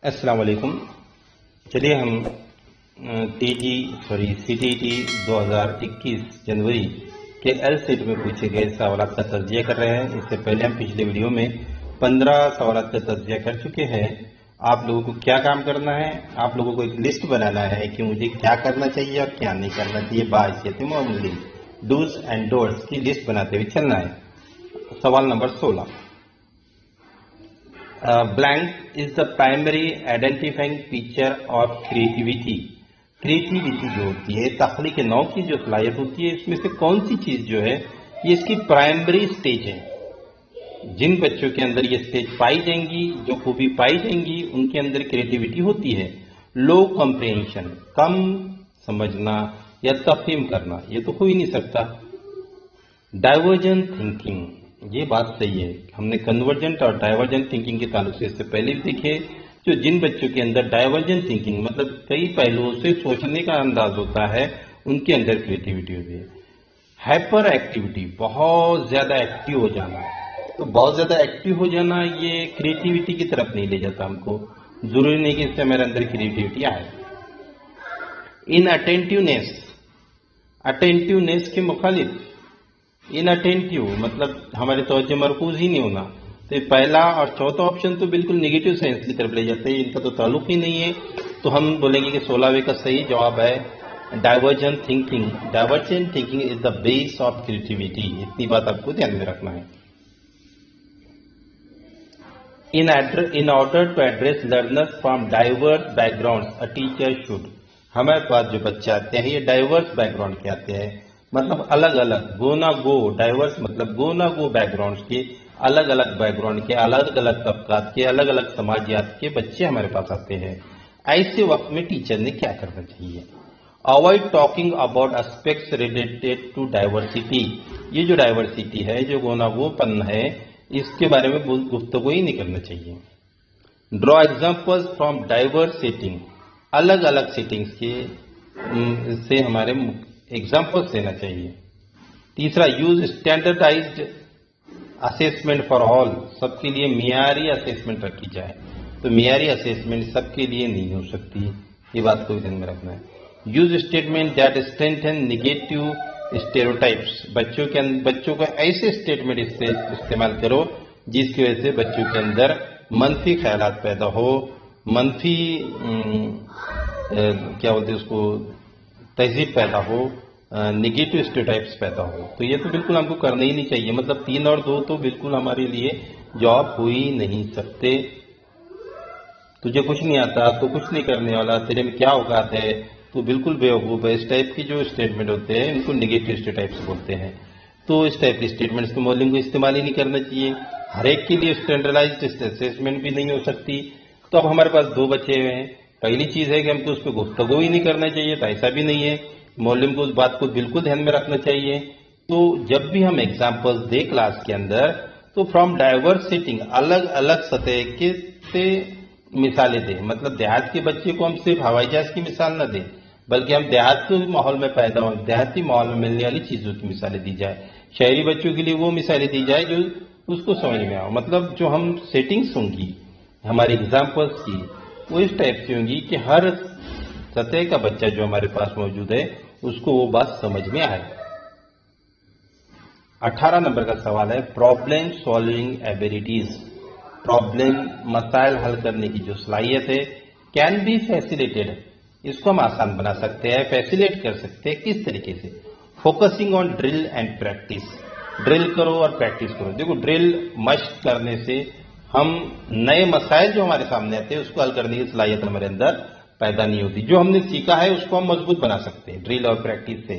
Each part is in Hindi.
अस्सलाम वालेकुम। चलिए हम सीटीईटी 2021 जनवरी के एल सेट में पूछे गए सवालात का तज्जिया कर रहे हैं। इससे पहले हम पिछले वीडियो में 15 सवालात का तज्जिया कर चुके हैं। आप लोगों को क्या काम करना है, आप लोगों को एक लिस्ट बनाना है कि मुझे क्या करना चाहिए और क्या नहीं करना चाहिए। बाइसियत मामूली डूज एंड डोंट्स की लिस्ट बनाते हुए चलना है। सवाल number 16, blank is the primary identifying feature of creativity. Creativity जो होती है, तख्लीक नौ की जो सलाहियत होती है, इसमें से कौन सी चीज जो है ये इसकी प्राइमरी स्टेज है। जिन बच्चों के अंदर ये स्टेज पाई जाएंगी, जो खूबी पाई जाएंगी, उनके अंदर क्रिएटिविटी होती है। लो कॉम्प्रिहेंशन, कम समझना या तफहीम करना, ये तो हो ही नहीं सकता। डाइवर्जेंट थिंकिंग, ये बात सही है। हमने कन्वर्जेंट और डाइवर्जेंट थिंकिंग के ताल्लुक से इससे पहले भी देखे। जो जिन बच्चों के अंदर डाइवर्जेंट थिंकिंग मतलब कई पहलुओं से सोचने का अंदाज होता है, उनके अंदर क्रिएटिविटी होती है। हाइपर एक्टिविटी, बहुत ज्यादा एक्टिव हो जाना, तो बहुत ज्यादा एक्टिव हो जाना ये क्रिएटिविटी की तरफ नहीं ले जाता हमको। जरूरी नहीं कि इससे मेरे अंदर क्रिएटिविटी आए। इनअटेंटिवनेस, अटेंटिवनेस के मुखालिफ इनअटेंटिव मतलब हमारे तवज्जो मरकूज ही नहीं होना। तो पहला और चौथा ऑप्शन तो बिल्कुल नेगेटिव सेंस की तरफ ले जाते हैं, इनका तो ताल्लुक ही नहीं है। तो हम बोलेंगे कि 16वें का सही जवाब है divergent thinking. Divergent thinking is the base of creativity, इतनी बात आपको ध्यान में रखना है। In order to address learners from diverse background a teacher should. हमारे पास जो बच्चे आते हैं ये डाइवर्स बैकग्राउंड के आते हैं, मतलब अलग अलग, गो ना गो, डाइवर्स मतलब गो ना गो बैकग्राउंड के, अलग अलग बैकग्राउंड के, अलग अलग तबकात के, अलग अलग समाजियात के बच्चे हमारे पास आते हैं। ऐसे वक्त में टीचर ने क्या करना चाहिए? Avoid talking about aspects related to diversity. ये जो डाइवर्सिटी है, जो गो ना गोपन है, इसके बारे में गुफ्तगू ही नहीं करना चाहिए। Draw examples from diverse setting, अलग अलग सेटिंग्स के से हमारे एग्जाम्पल्स देना चाहिए। तीसरा, use standardised assessment for all, सबके लिए मियारी असेसमेंट रखी जाए। तो मियारी असेसमेंट सबके लिए नहीं हो सकती, ये बात को ध्यान में रखना है। Use statement that strengthen negative stereotypes, बच्चों का ऐसे स्टेटमेंट इस्तेमाल करो जिसकी वजह से बच्चों के अंदर मनफी ख्यालात पैदा हो, मनफी क्या बोलते हैं उसको, तहजीब पैदा हो, नेगेटिव स्टेरियोटाइप्स पैदा हो। तो ये तो बिल्कुल हमको करना ही नहीं चाहिए। मतलब 3 और 2 तो बिल्कुल हमारे लिए जॉब हो ही नहीं सकते। तुझे कुछ नहीं आता तो कुछ नहीं करने वाला, तेरे में क्या औकात है, तो बिल्कुल बेवकूफ है। इस टाइप की जो स्टेटमेंट होते हैं इनको नेगेटिव स्टेरियोटाइप्स बोलते हैं। तो इस टाइप के स्टेटमेंट्स को मौलिम को इस्तेमाल ही नहीं करना चाहिए। हर एक के लिए स्टैंडर्डाइज्ड असेसमेंट भी नहीं हो सकती। तो अब हमारे पास 2 बचे हुए हैं। पहली चीज है कि हमको उस पर गुफ्तगू ही नहीं करना चाहिए, तो ऐसा भी नहीं है। मौलवी को उस बात को बिल्कुल ध्यान में रखना चाहिए। तो जब भी हम एग्जाम्पल्स दे क्लास के अंदर, तो फ्रॉम डाइवर्स सेटिंग, अलग अलग सतह के से मिसालें दें। मतलब देहात के बच्चे को हम सिर्फ हवाई जहाज की मिसाल न दें, बल्कि हम देहात के माहौल में पैदा हो, देहाती माहौल में मिलने वाली चीजों की मिसालें दी जाए। शहरी बच्चों के लिए वो मिसालें दी जाए जो उसको समझ में आओ। मतलब जो हम सेटिंग्स होंगी हमारे एग्जाम्पल्स की, वो इस टाइप की होंगी कि हर सतह का बच्चा जो हमारे पास मौजूद है उसको वो बात समझ में आए। 18 नंबर का सवाल है प्रॉब्लम सॉल्विंग एबिलिटीज। प्रॉब्लम मसाइल हल करने की जो सलाहियत है, कैन बी फैसिलिटेड, इसको हम आसान बना सकते हैं, फैसिलिटेट कर सकते हैं। किस तरीके से? Focusing on drill and practice, drill करो और प्रैक्टिस करो। देखो, ड्रिल मश्क करने से हम नए मसाइल जो हमारे सामने आते हैं उसको हल करने की सलाहियत हमारे अंदर पैदा नहीं होती। जो हमने सीखा है उसको हम मजबूत बना सकते हैं ड्रिल और प्रैक्टिस से,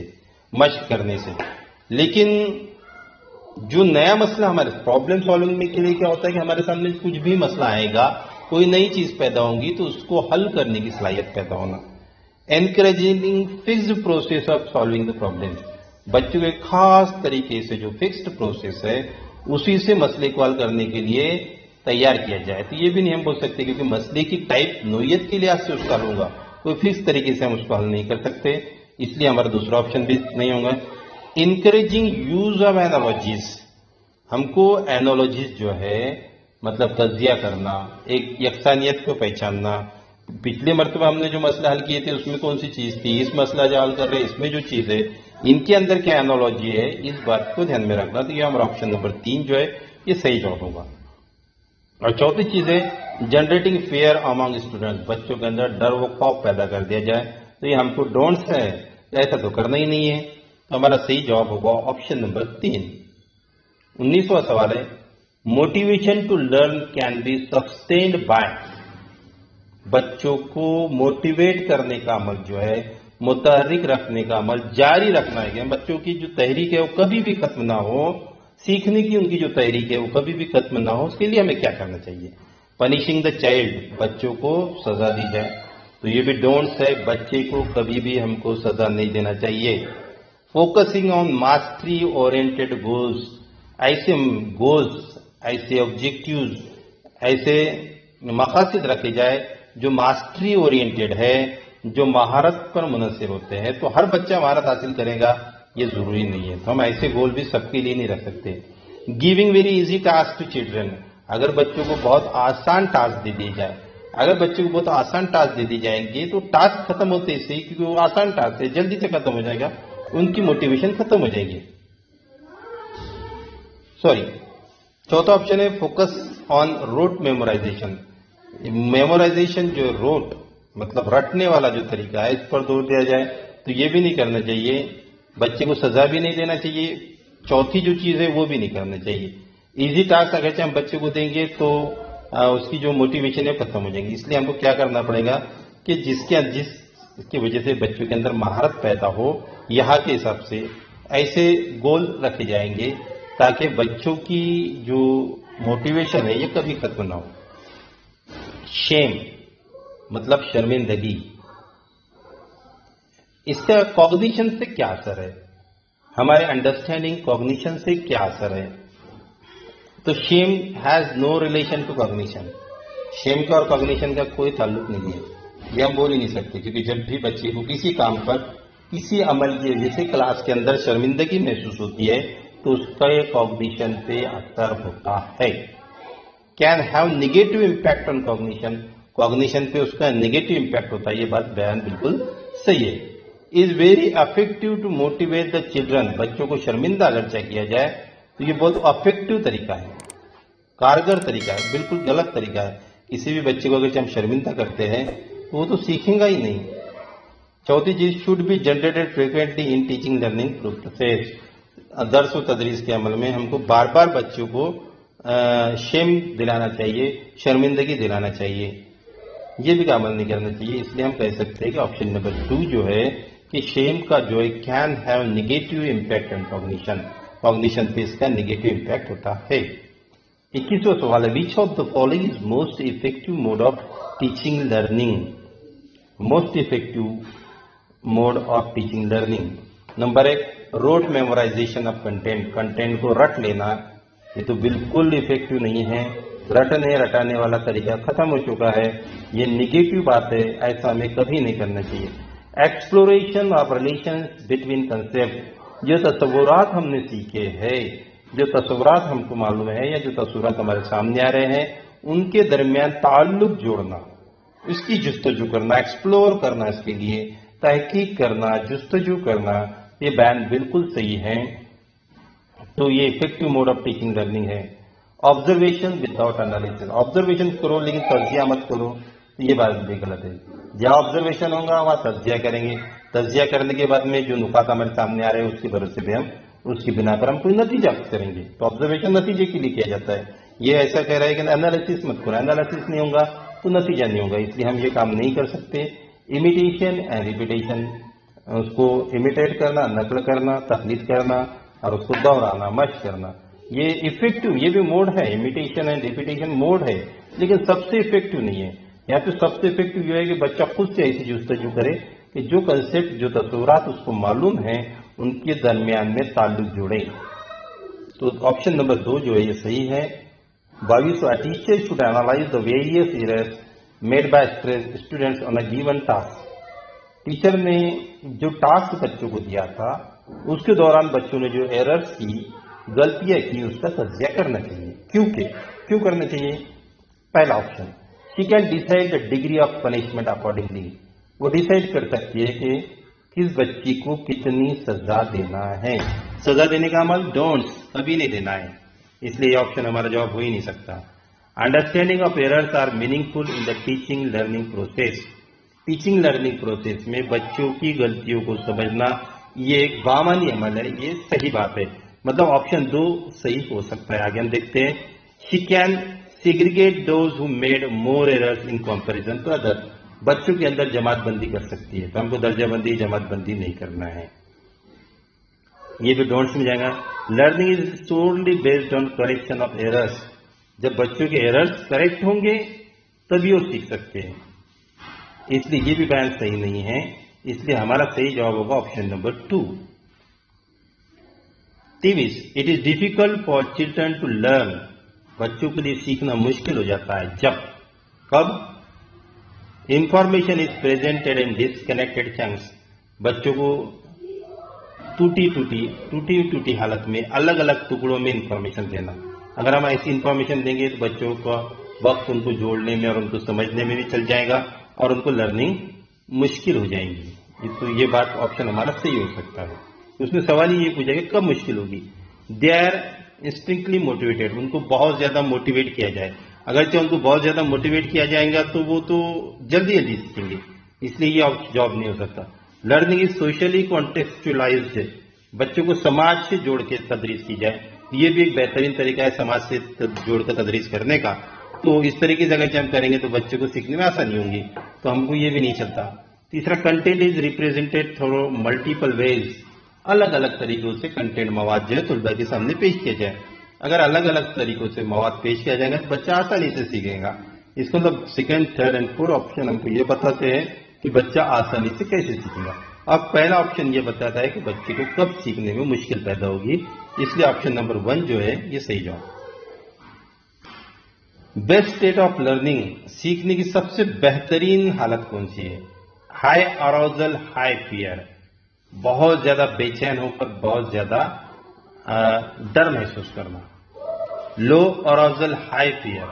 मश्क करने से। लेकिन जो नया मसला हमारे प्रॉब्लम सॉल्विंग में के लिए क्या होता है कि हमारे सामने कुछ भी मसला आएगा, कोई नई चीज पैदा होगी, तो उसको हल करने की सलाहियत पैदा होना। Encouraging fixed process of solving the problem, बच्चों के खास तरीके से जो फिक्स्ड प्रोसेस है उसी से मसले को हल करने के लिए तैयार किया जाए। तो ये भी नहीं हम बोल सकते क्योंकि मसले की टाइप नोयत के लिहाज से उसका हल होगा, कोई फिक्स तरीके से हम उसको हल नहीं कर सकते, इसलिए हमारा दूसरा ऑप्शन भी नहीं होगा। इंकरेजिंग यूज ऑफ एनालॉजीज, हमको एनालॉजीज जो है मतलब तज्जिया करना, एक यकसानियत को पहचानना। पिछले मरतबा हमने जो मसला हल किए थे उसमें कौन सी चीज थी, इस मसला जो हल कर रहे हैं इसमें जो चीज है, इनके अंदर क्या एनोलॉजी है, इस बात को ध्यान में रखना। तो ये हमारा ऑप्शन नंबर 3 जो है ये सही जवाब होगा। और चौथी चीज है जनरेटिंग फेयर अमंग स्टूडेंट, बच्चों के अंदर डर व खौफ पैदा कर दिया जाए। तो ये हमको डोंट्स है, ऐसा तो करना ही नहीं है। तो हमारा सही जवाब होगा ऑप्शन नंबर 3। 19वां सवाल है motivation to learn can be sustained by, बच्चों को मोटिवेट करने का अमल जो है, मुतहर्रिक रखने का अमल जारी रखना है। बच्चों की जो तहरीक है वो कभी भी खत्म ना हो, सीखने की उनकी जो तहरीक है वो कभी भी खत्म ना हो, उसके लिए हमें क्या करना चाहिए। पनिशिंग द चाइल्ड, बच्चों को सजा दी जाए। तो ये भी डोंट्स है, बच्चे को कभी भी हमको सजा नहीं देना चाहिए। Focusing on mastery oriented goals, ऐसे गोल्स, ऐसे ऑब्जेक्टिव्स, ऐसे मकासद रखे जाए जो मास्टरी ओरिएंटेड है, जो महारत पर मुनसिर होते हैं। तो हर बच्चा महारत हासिल करेगा ये जरूरी नहीं है, तो हम ऐसे गोल भी सबके लिए नहीं रख सकते। Giving very easy task to children, अगर बच्चों को बहुत आसान टास्क दे दिए जाए, अगर बच्चों को बहुत आसान टास्क दे दी जाएंगे तो टास्क खत्म होते ही सही, क्योंकि वो आसान टास्क है, जल्दी से खत्म हो जाएगा, उनकी मोटिवेशन खत्म हो जाएगी। सॉरी, चौथा ऑप्शन है focus on rote memorisation. Memorisation जो रोट मतलब रटने वाला जो तरीका है, इस पर जोर दिया जाए। तो ये भी नहीं करना चाहिए, बच्चे को सजा भी नहीं देना चाहिए, चौथी जो चीज है वो भी नहीं करना चाहिए। इजी टास्क अगर हम बच्चे को देंगे तो उसकी जो मोटिवेशन है खत्म हो जाएगी। इसलिए हमको क्या करना पड़ेगा कि जिसकी वजह से बच्चों के अंदर महारत पैदा हो, यहाँ के हिसाब से ऐसे गोल रखे जाएंगे ताकि बच्चों की जो मोटिवेशन है ये कभी खत्म ना हो। शेम मतलब शर्मिंदगी, इसका कॉग्निशन से क्या असर है, हमारे अंडरस्टैंडिंग कॉग्निशन से क्या असर है। तो shame has no relation to cognition, shame का और कॉग्निशन का कोई ताल्लुक नहीं है, ये हम बोल ही नहीं सकते। क्योंकि जब भी बच्चे को किसी काम पर, किसी अमल की वजह से क्लास के अंदर शर्मिंदगी महसूस होती है तो उसका कॉग्निशन पे असर होता है। Can have negative impact on cognition, cognition पे उसका नेगेटिव इंपैक्ट होता है, ये बात बयान बिल्कुल सही है। Is very affective to motivate the children, बच्चों को शर्मिंदा अगर किया जाए तो ये बहुत अफेक्टिव तरीका है, कारगर तरीका है, बिल्कुल गलत तरीका है। किसी भी बच्चे को अगर हम शर्मिंदा करते हैं तो वो तो सीखेगा ही नहीं। चौथी चीज should be generated frequently in teaching learning process, दर्स व तदरीस के अमल में हमको बार बार बच्चों को शेम दिलाना चाहिए, शर्मिंदगी दिलाना चाहिए, ये भी अमल नहीं करना चाहिए। इसलिए हम कह सकते हैं कि ऑप्शन नंबर 2 जो है कि शेम का जो है can have negative impact on cognition, cognition पे इसका निगेटिव इंपैक्ट होता है। 21वां सवाल है which of the following is most effective mode of teaching learning, most effective mode of teaching learning. Number 1 rote memorisation of content, content को रट लेना, ये तो बिल्कुल इफेक्टिव नहीं है, रटने रटाने वाला तरीका खत्म हो चुका है, ये निगेटिव बात है, ऐसा हमें कभी नहीं करना चाहिए। Exploration of relation between concept, जो तस्वुरात हमने सीखे हैं, जो तस्वुरात हमको मालूम है या जो तस्वुरात हमारे सामने आ रहे हैं उनके दरमियान ताल्लुक जोड़ना, इसकी जुस्तजू करना, एक्सप्लोर करना, इसके लिए तहकीक करना, जुस्तजू करना, ये बयान बिल्कुल सही है। तो ये effective mode of teaching learning है। ऑब्जर्वेशन विदाउट एनालिसिस, ऑब्जर्वेशन करो लेकिन तज्जिया मत करो, तो ये बात भी गलत है। जहाँ ऑब्जर्वेशन होगा वहाँ तज्जिया करेंगे, तज्जिया करने के बाद में जो नुकात हमारे सामने आ रहे हैं उसके भरोसे पे हम उसकी बिना पर हम कोई नतीजा करेंगे। तो ऑब्जर्वेशन नतीजे के लिए किया जाता है। ये ऐसा कह रहा है कि एनालिसिस मत करो, एनालिसिस नहीं होगा तो नतीजा नहीं होगा, इसलिए हम ये काम नहीं कर सकते। इमिटेशन एंड रिपीटेशन, उसको इमिटेट करना, नकल करना, तकलीद करना और उसको दोहराना, मश्क करना, ये इफेक्टिव, ये भी मोड है, इमिटेशन एंड रिपीटेशन मोड है, लेकिन सबसे इफेक्टिव नहीं है। यहाँ पे सबसे इफेक्टिव ये है कि बच्चा खुद से ऐसी जुस्तजू करे कि जो कंसेप्ट, जो तस्वुरात उसको मालूम है उनके दरमियान में ताल्लुक जोड़े। तो ऑप्शन नंबर 2 जो है ये सही है। 22वां teacher should analyse the various errors made by students on a given task, teacher ने जो टास्क बच्चों को दिया था उसके दौरान बच्चों ने जो एरर्स की, गलतियां की, उसका तज्जिया करना चाहिए। क्योंकि क्यों करना चाहिए? पहला option, she can decide the degree of punishment accordingly. वो डिसाइड कर सकती है कि किस बच्ची को कितनी सजा देना है। सजा देने का अमल डोंट्स कभी नहीं देना है, इसलिए ये ऑप्शन हमारा जवाब हो ही नहीं सकता। Understanding of errors are meaningful in the teaching learning process. Teaching learning process में बच्चों की गलतियों को समझना ये एक बामानी अमल है, ये सही बात है। मतलब ऑप्शन 2 सही हो सकता है। आगे हम देखते हैं, she can segregate those who made more errors in comparison to other. बच्चों के अंदर जमात बंदी कर सकती है, तो हमको दर्जाबंदी जमात बंदी नहीं करना है। ये भी डोंट्स में जाएगा। Learning is solely based on correction of errors. जब बच्चों के एरर्स करेक्ट होंगे तभी वो सीख सकते हैं, इसलिए ये भी बयान सही नहीं है। इसलिए हमारा सही जवाब होगा option number 2। 23, it is difficult for children to learn. बच्चों के लिए सीखना मुश्किल हो जाता है जब, कब? Information is presented in disconnected chunks. बच्चों को टूटी हालत में अलग अलग टुकड़ों में इंफॉर्मेशन देना। अगर हम ऐसी इंफॉर्मेशन देंगे तो बच्चों का वक्त उनको जोड़ने में और उनको समझने में भी चल जाएगा और उनको लर्निंग मुश्किल हो जाएगी। तो ये बात ऑप्शन हमारा सही हो सकता है। उसमें सवाल ही ये पूछा कि कब मुश्किल होगी? They are instinctively motivated. उनको बहुत ज्यादा मोटिवेट किया जाए, अगरचे उनको बहुत ज्यादा मोटिवेट किया जाएगा तो वो तो जल्दी सीखेंगे, इसलिए ये जॉब नहीं हो सकता। Learning is socially contextualised. बच्चों को समाज से जोड़ के तदरीस की जाए, ये भी एक बेहतरीन तरीका है समाज से जोड़कर तदरीस करने का। तो इस तरीके से अगर हम करेंगे तो बच्चों को सीखने में आसानी होगी, तो हमको ये भी नहीं चलता। तीसरा, content is represented through multiple ways. अलग अलग तरीकों से कंटेंट मवाद जो है तलबा के सामने पेश किया जाए। अगर अलग अलग तरीकों से मवाद पेश किया जाएगा तो बच्चा आसानी से सीखेगा। इसको मतलब second, third and fourth option हमको ये बताते हैं कि बच्चा आसानी से कैसे सीखेगा। अब पहला ऑप्शन ये बताता है कि बच्चे को कब सीखने में मुश्किल पैदा होगी, इसलिए ऑप्शन नंबर 1 जो है ये सही जवाब। बेस्ट स्टेट ऑफ लर्निंग, सीखने की सबसे बेहतरीन हालत कौन सी है? High arousal, high fear. बहुत ज्यादा बेचैन होकर बहुत ज्यादा डर महसूस करना। लो अराउजल, हाई फियर।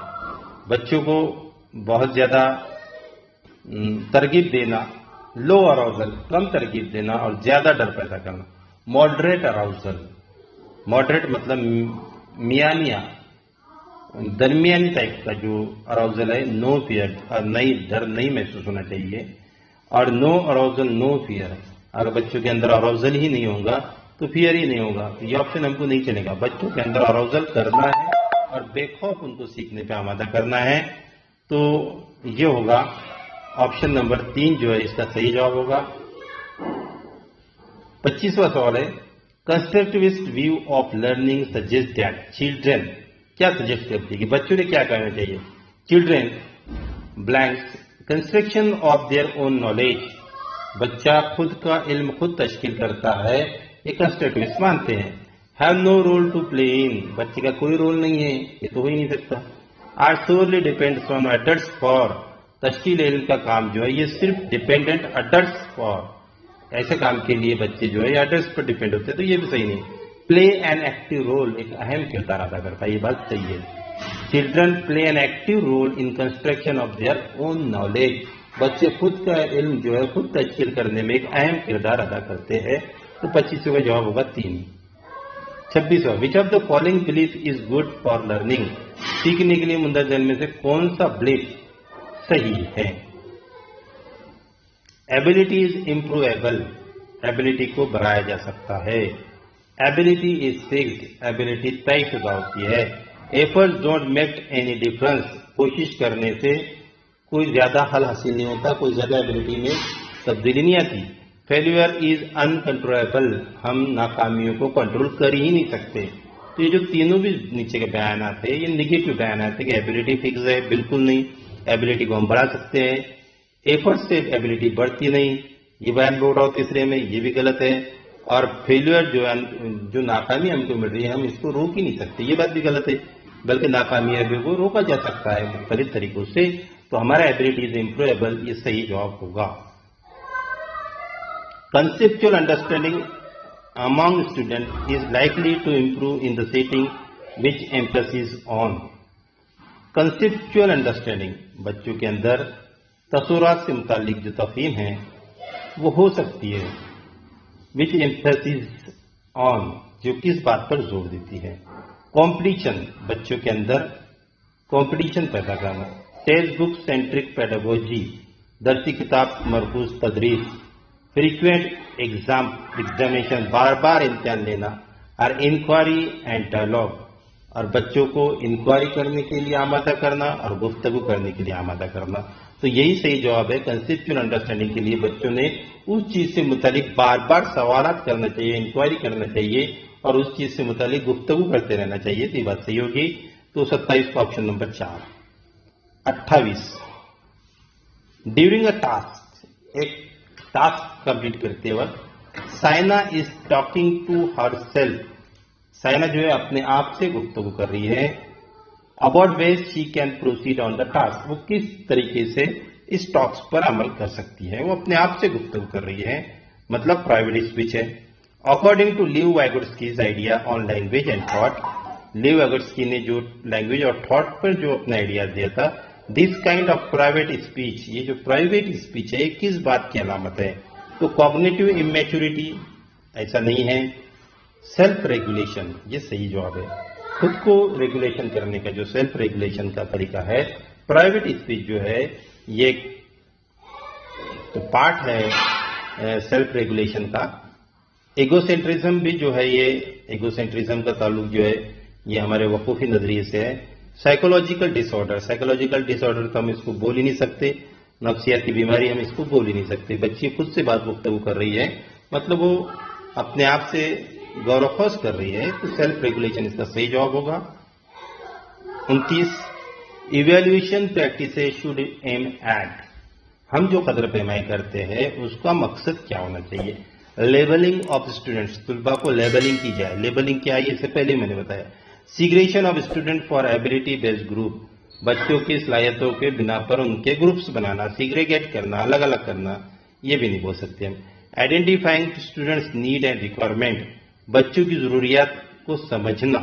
बच्चों को बहुत ज्यादा तरकीब देना। लो अराउजल, कम तरकीब देना और ज्यादा डर पैदा करना। मॉडरेट अराउजल, मॉडरेट मतलब मियानिया, दरमियानी टाइप का जो अराउजल है। नो फियर, डर नहीं महसूस होना चाहिए। और नो अराउजल, नो फियर। अगर बच्चों के अंदर अराउजल ही नहीं होगा तो फियर ही नहीं होगा, तो ये ऑप्शन हमको नहीं चलेगा। बच्चों के अंदर अराउजल करना है और बेखौफ उनको सीखने पे आमादा करना है, तो ये होगा ऑप्शन नंबर 3 जो है इसका सही जवाब होगा। 25वां सवाल है, constructivist view of learning suggest that children. क्या सजेस्ट करती है कि बच्चों ने क्या करना चाहिए? Children blank construction of their own knowledge. बच्चा खुद का इल्म खुद तश्कील करता है, ये कंस्ट्रक्टिविस्ट मानते हैं। Have no role to play in, बच्चे का कोई रोल नहीं है, ये तो हो ही नहीं सकता। Are solely depends on adults for, तश्कील इल्म का काम जो है ये सिर्फ डिपेंडेंट अडल्ट्स फॉर, ऐसे काम के लिए बच्चे जो है अडल्ट्स पर डिपेंड होते हैं, तो ये भी सही नहीं। प्ले एन एक्टिव रोल, एक अहम किरदार अदा करता है, ये बात सही है। Children play an active role in construction of their own knowledge. बच्चे खुद का इल्म जो है खुद तश्कील करने में एक अहम किरदार अदा करते हैं, तो 25 का जवाब होगा 3। 26वां, which of the following belief is good for learning. सीखने के लिए मुंदरजन में से कौन सा बिलीफ सही है? एबिलिटी इज इम्प्रूवेबल, एबिलिटी को बढ़ाया जा सकता है। एबिलिटी इज फिक्स्ड, एबिलिटी तय शुदा होती है। Efforts don't make any difference, कोशिश करने से कोई ज्यादा हल हासिल नहीं होता, कोई ज्यादा एबिलिटी में तब्दीली नहीं आती। फेल्यूर इज अनकंट्रोलेबल, हम नाकामियों को कंट्रोल कर ही नहीं सकते। तो ये जो तीनों भी नीचे के बयान आते हैं ये निगेटिव बयान आते हैं कि एबिलिटी फिक्स है, बिल्कुल नहीं। एबिलिटी को हम बढ़ा सकते हैं, एफर्ट से एबिलिटी बढ़ती नहीं, ये बयान बोल रहा हूं तीसरे में, ये भी गलत है। और फेल्यूर जो नाकामी हमको मिल रही है हम इसको रोक ही नहीं सकते, ये बात भी गलत है। बल्कि नाकामयाबी को रोका जा सकता है मुख्तलिफ तरीकों से, तो हमारा एबिलिटी इज इम्प्रूवेबल, ये सही जवाब होगा। Conceptual understanding among students is likely to improve in the setting which emphasis on. Conceptual understanding, बच्चों के अंदर तसव्वुरात से मुताल्लिक जो तफहीम है वो हो सकती है। विच एम्फेसिस ऑन, जो किस बात पर जोर देती है। कॉम्पिटिशन, बच्चों के अंदर कॉम्पिटिशन पैदा करना। टेक्स्ट बुक सेंट्रिक पेडागोजी, दरसी किताब मरकूज तदरीस। फ्रीक्वेंट एग्जामिनेशन, बार बार इम्तिहान लेना। और इंक्वायरी एंड डायलॉग, और बच्चों को इंक्वायरी करने के लिए आमादा करना और गुफ्तगू करने के लिए आमादा करना। तो यही सही जवाब है। कंसेप्चुअल अंडरस्टैंडिंग के लिए बच्चों ने उस चीज से मुतालिक बार बार सवालात करना चाहिए, इंक्वायरी करना चाहिए और उस चीज से मुतालिक गुफ्तगू करते रहना चाहिए। तो ये बात सही होगी। तो 27 का option number 4। 28, during a task, एक टास्क कंप्लीट करते वक्त Saina is talking to herself, Saina जो है अपने आप से गुफ्तगू कर रही है। About ways she can proceed on the task, वो किस तरीके से इस टॉक्स पर अमल कर सकती है, वो अपने आप से गुफ्तगू कर रही है, मतलब प्राइवेट स्पीच है। According to Lev Vygotsky's idea on language and thought, Lev Vygotsky ने जो लैंग्वेज और थॉट पर जो अपना आइडिया दिया था, this kind of private speech, ये जो प्राइवेट स्पीच है किस बात की अलामत है। तो कॉग्निटिव इमेच्योरिटी, ऐसा नहीं है। सेल्फ रेगुलेशन, ये सही जवाब है। खुद को रेगुलेशन करने का जो सेल्फ रेगुलेशन का तरीका है, प्राइवेट स्पीच जो है ये तो पार्ट है सेल्फ रेगुलेशन का। एगोसेंट्रिज्म भी जो है, ये एगोसेंट्रिज्म का ताल्लुक जो है ये हमारे वकूफी नजरिए से है। साइकोलॉजिकल डिसऑर्डर, साइकोलॉजिकल डिसऑर्डर तो हम इसको बोल ही नहीं सकते, नफ्सियाती बीमारी हम इसको बोल ही नहीं सकते। बच्ची खुद से बात गुफ्तगू कर रही है, मतलब वो अपने आप से गौरवखोज कर रही है, तो सेल्फ रेगुलेशन इसका सही जवाब होगा। 29, evaluation practices should aim at, हम जो कदर पैमाई करते हैं उसका मकसद क्या होना चाहिए। लेबलिंग ऑफ स्टूडेंट्स, तुलबा को लेबलिंग की जाए। लेबलिंग क्या है ये इससे पहले मैंने बताया। Segregation of student for ability based group, बच्चों की सलाहियतों के बिना पर उनके ग्रुप्स बनाना, सीग्रेगेट करना, अलग अलग करना, ये भी नहीं बोल सकते हम। Identifying students need and requirement, बच्चों की जरूरियात को समझना।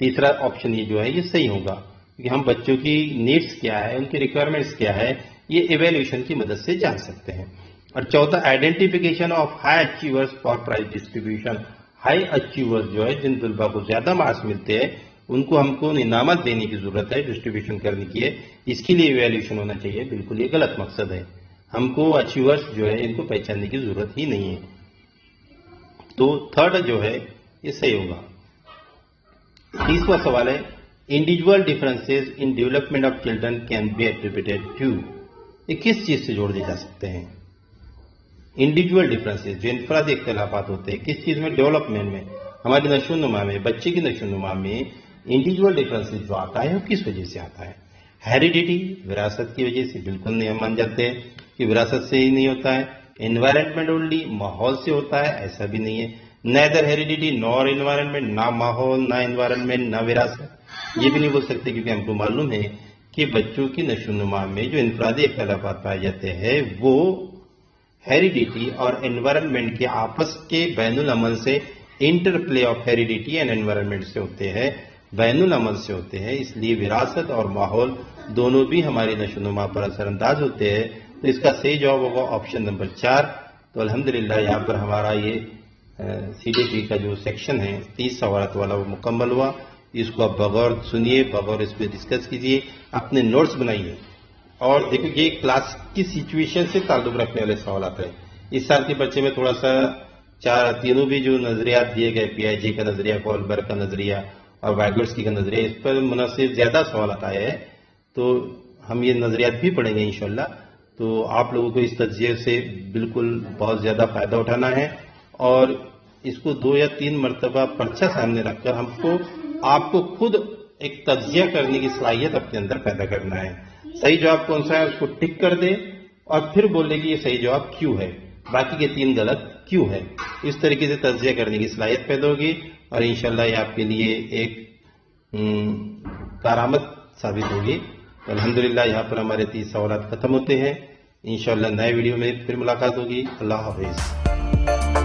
तीसरा ऑप्शन ये जो है ये सही होगा, कि हम बच्चों की नीड्स क्या है, उनकी रिक्वायरमेंट्स क्या है, ये इवैल्यूएशन की मदद से जान सकते हैं। और चौथा, identification of high achievers for prize distribution, high achievers जो है, जिन तलबा को ज्यादा मार्क्स मिलते हैं उनको हमको इनामत देने की जरूरत है, डिस्ट्रीब्यूशन करने की है, इसके लिए इवैल्यूएशन होना चाहिए। बिल्कुल ये गलत मकसद है, हमको अचीवर्स जो है इनको पहचानने की जरूरत ही नहीं है। तो थर्ड जो है ये सही होगा। 30वां सवाल है, individual differences in development of children can be attributed to, ये किस चीज से जोड़ दिए जा सकते हैं। इंडिविजुअल डिफरेंसेस, जो इनफरादी इख्तिलाफात होते हैं किस चीज में, डेवलपमेंट में, हमारी नशोनुमा में, बच्चे की नशोनुमा में इंडिविजुअल डिफरेंसेस जो आता है वो किस वजह से आता है। हेरिडिटी, विरासत की वजह से, बिल्कुल नहीं, हम मान जाते हैं कि विरासत से ही नहीं होता है। एनवायरमेंट ओनली, माहौल से होता है, ऐसा भी नहीं है। नेदर हेरिडिटी नॉर एनवायरमेंट, ना माहौल ना एनवायरमेंट ना विरासत, ये भी नहीं बोल सकते, क्योंकि हमको मालूम है कि बच्चों की नशोनुमा में जो इनफरादी इख्तिलाफात पाए जाते हैं वो हेरिडिटी और एनवायरमेंट के आपस के बैनुल अमल से, interplay of heredity and environment से होते हैं, बैनुल अमल से होते हैं। इसलिए विरासत और माहौल दोनों भी हमारी नशोनुमा पर असरअंदाज होते हैं। तो इसका सही जवाब होगा ऑप्शन नंबर 4। तो अल्हम्दुलिल्लाह यहाँ पर हमारा ये CDT का जो सेक्शन है 30 सवालात वाला वो मुकम्मल हुआ। इसको आप बगौर सुनिए, बगौर इस पर डिस्कस कीजिए, अपने नोट्स बनाइए। और देखो ये क्लास की सिचुएशन से ताल्लुक रखने वाले सवाल आते हैं। इस साल के बच्चे में थोड़ा सा तीनों भी जो नजरियात दिए गए, PIJ का नजरिया, कोलबर्ग का नजरिया और वाइगोट्स्की का नजरिया, इस पर मुनासिब ज्यादा सवाल आए हैं। तो हम ये नजरियात भी पढ़ेंगे इंशाल्लाह। तो आप लोगों को इस तज्जिए से बिल्कुल बहुत ज्यादा फायदा उठाना है और इसको 2 या 3 मरतबा पर्चा सामने रखकर हमको आपको खुद एक तज्जिया करने की सलाहियत अपने अंदर पैदा करना है। सही जवाब कौन सा है उसको टिक कर दे और फिर बोले कि ये सही जवाब क्यों है, बाकी के 3 गलत क्यों है। इस तरीके से तज्जिया करने की सलाहियत पैदा होगी और इंशाल्लाह ये आपके लिए एक करामत साबित होगी। तो अल्हम्दुलिल्लाह यहाँ पर हमारे 30 सवाल खत्म होते हैं। इंशाल्लाह नए वीडियो में फिर मुलाकात होगी। अल्लाह हाफिज।